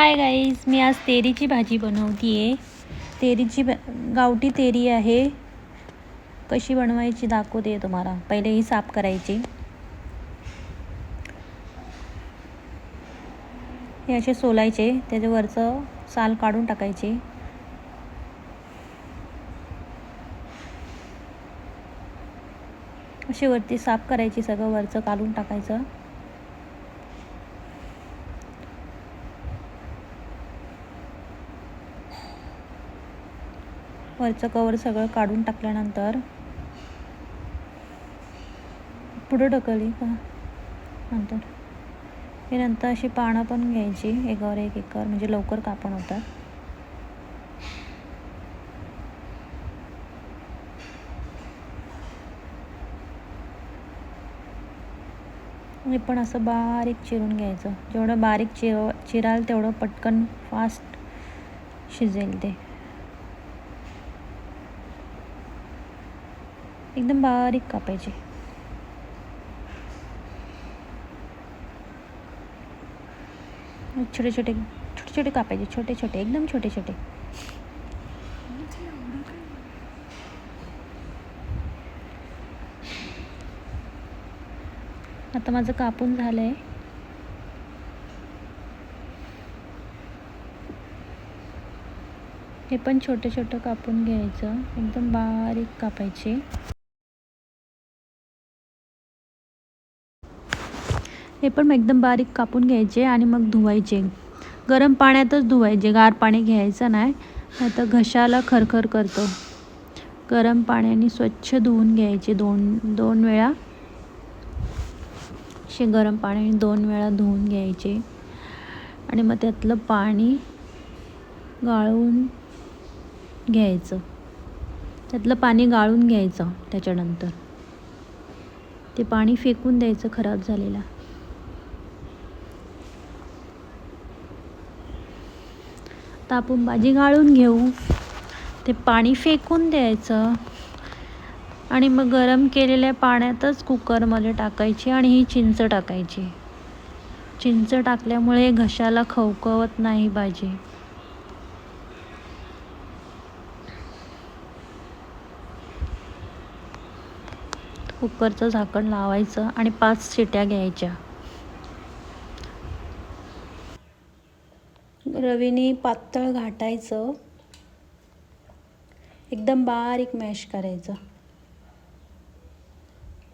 Hi guys, मी आज तेरीची भाजी बनवती आहे. गावठी तेरी आहे. कशी बनवायची दाखवते तुम्हाला. पहिले ही साफ करायची. हे असे सोलायचे, त्याच्यावरचं साल काढून टाकायचे. अशी वरती साफ करायची, सगळं वरचं काढून टाकायचं. वरचं कवर सगळं काढून टाकल्यानंतर पुढं ढकलली का नंतर अशी पानं पण घ्यायची, एकावर एक म्हणजे लवकर कापण होतात. हे पण असं बारीक चिरून घ्यायचं. जेवढं बारीक चिराल तेवढं पटकन फास्ट शिजेल. ते एकदम बारीक कापायचे. छोटे छोटे कापायचे, छोटे एकदम छोटे. आता माझं कापून झालंय. हे पण छोटं कापून घ्यायचं, एकदम बारीक कापायचे. हे पण एकदम बारीक कापून घ्यायचे आणि मग धुवायचे. गरम पाण्यातच धुवायचे, गार पाणी घ्यायचं नाही, नाहीतर घशाला खरखर करतो. गरम पाण्याने स्वच्छ धुवून घ्यायचे. दोन वेळा असे गरम पाण्याने 2 वेळा धुवून घ्यायचे. आणि मग त्यातलं पाणी गाळून घ्यायचं. त्याच्यानंतर ते पाणी फेकून द्यायचं, खराब झालेलं. आता आपण भाजी गाळून घेऊ. ते पाणी फेकून द्यायचं आणि मग गरम केलेल्या पाण्यातच कुकरमध्ये टाकायची आणि ही चिंच टाकायची. चिंच टाकल्यामुळे घशाला खवखवत नाही भाजी. कुकरचं झाकण लावायचं आणि 5 शिट्या घ्यायच्या. रवीने पातळ घाटायचं, एकदम बारीक मॅश करायचं.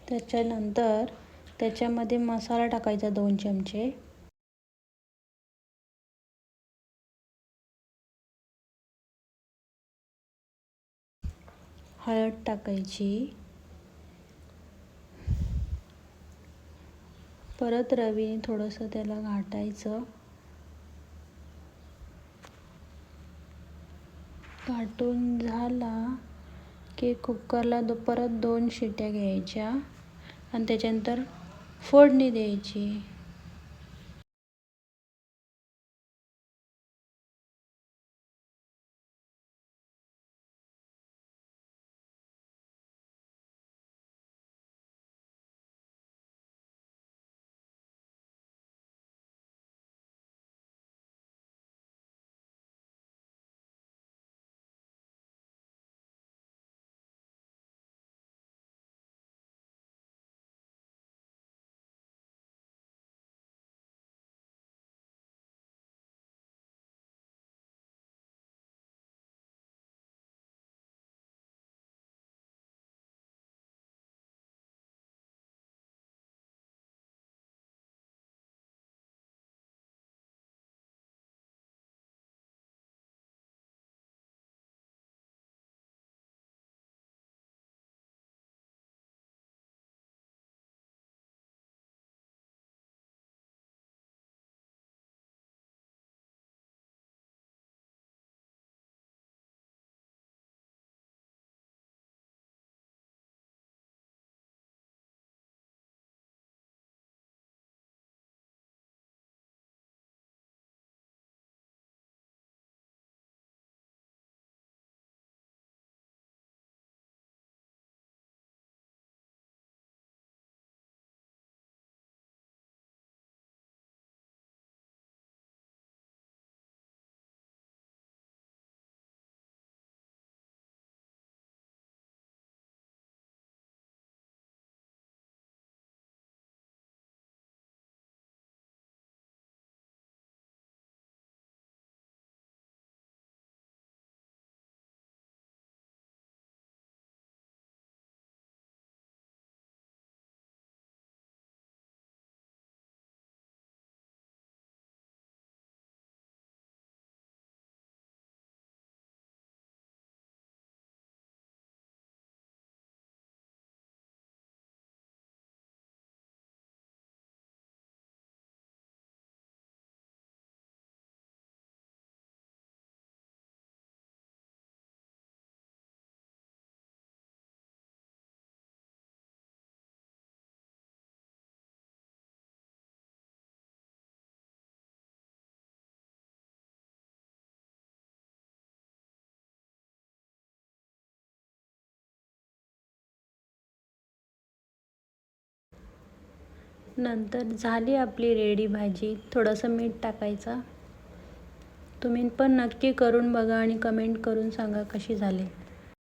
त्याच्यानंतर त्याच्यामध्ये मसाला टाकायचा 2 चमचे. हळद टाकायची. परत रवीने थोडंसं त्याला घाटायचं. घाटून झाला की कुकरला परत 2 शिट्या घ्यायच्या आणि त्याच्यानंतर फोडणी द्यायची. नंतर झाली आपली रेडी भाजी. थोडंसं मीठ टाकायचं. तुम्ही पण नक्की करून बघा आणि कमेंट करून सांगा कशी झाली.